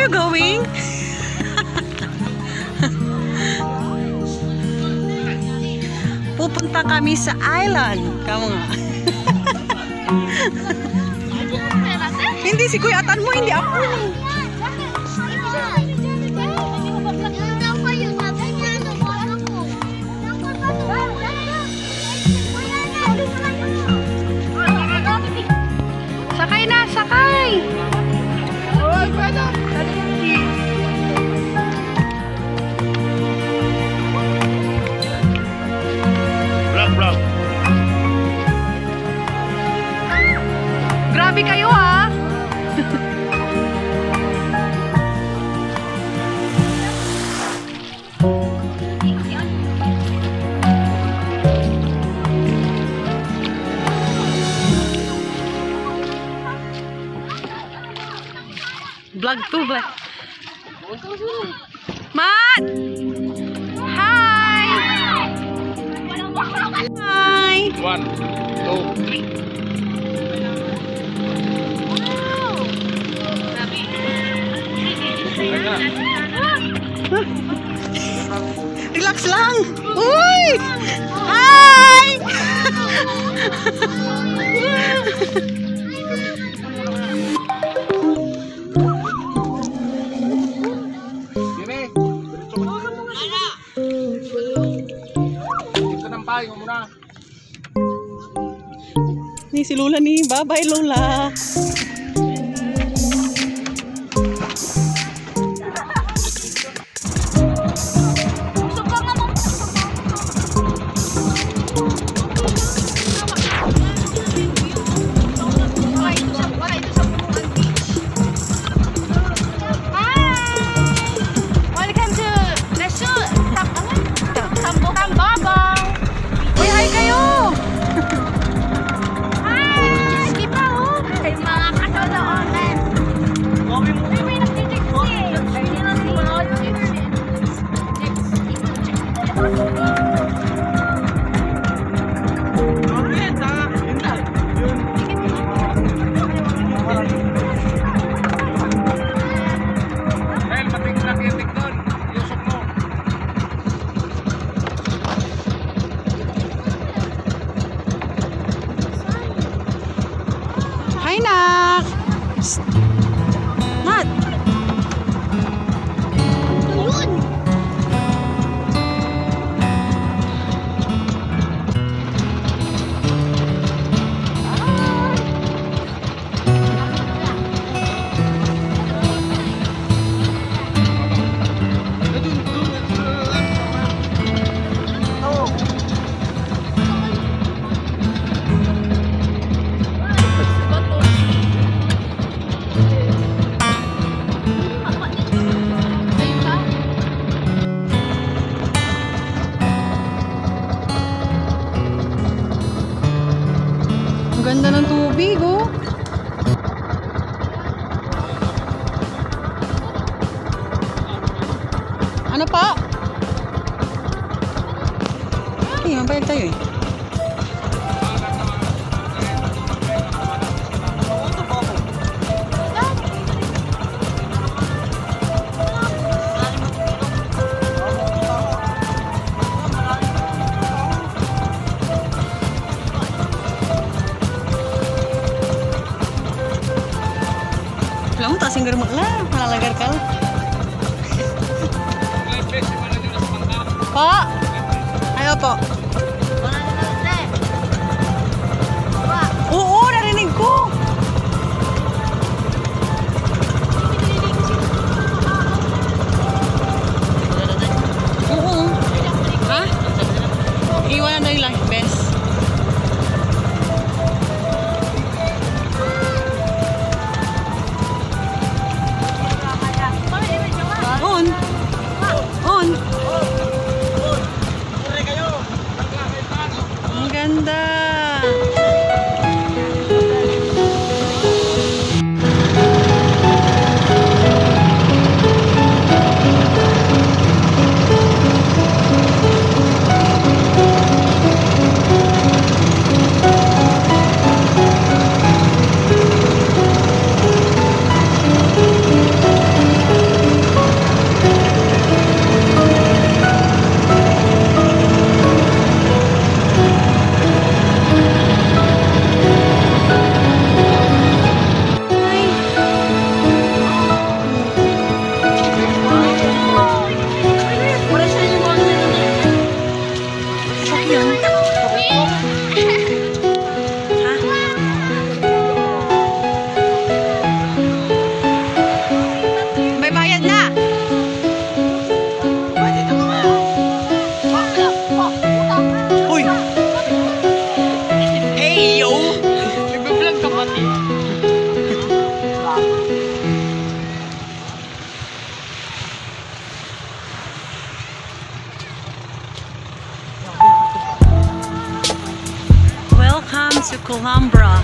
you going? Pupunta kami sa island. Kamu nga. Hindi si Kuya Atan mo, hindi ako. Sakay na, sakay! Vlog. Grabe kayo ha! Vlog to vlog. Mat! Hi! Hi! 1, 2, 3. Relax lang. Uy! Hi! Ni si Lola ni. Bye-bye Lola. Hi, Nak! Mat! Ang ganda ng tubig, oh. Ano pa? Ay, mabayag tayo eh. Kamu tak singgur lah, malalagar ka. Po, ayo po. Oo, narinig ko. Oo. Ha? Iwan na yung life vest. Columbra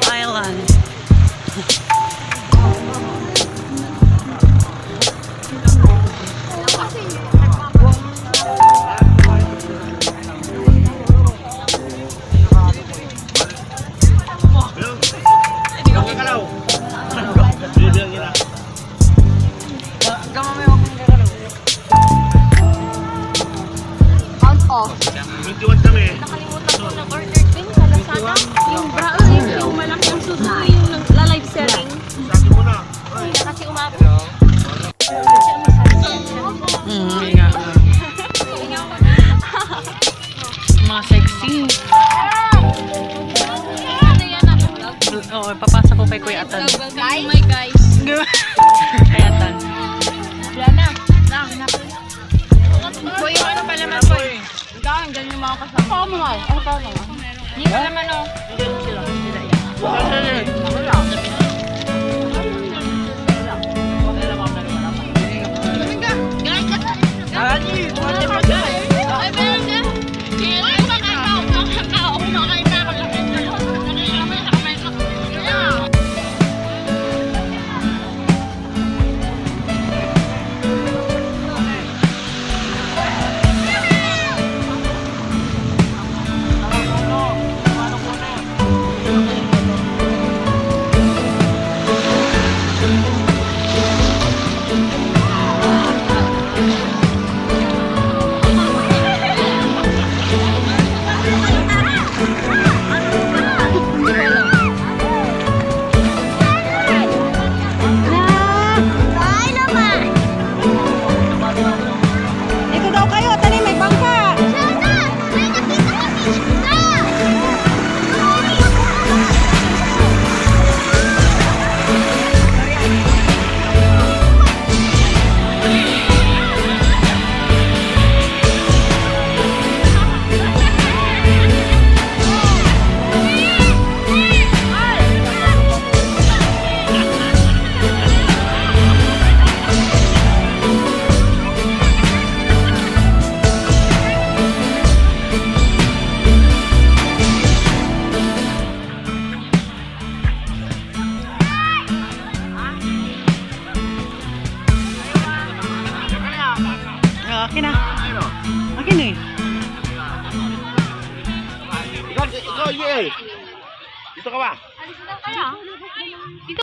Island. Nagtiwan kami. Nakalimutan ko nag-order din sa Lazada. Yung bra, yung malaking suso, yung live selling. Sabi mo na. Hindi na kasi umabot. Nga. Mga sexy. Ano yan ang vlog? Oo, papasok ko kay Kuya Atan. Guys? My guys. Kay Atan. Wala na. Boy, yung ano pala man, boy? Ikaw, ganyan yung mga kasama. Oo, mga. Ano pa mga? Hindi ko naman, oh. Dito daw kayo, tani may bangka. Akin na. Akin eh. Ikaw, Ye. Dito ka ba? Alis na kaya? Dito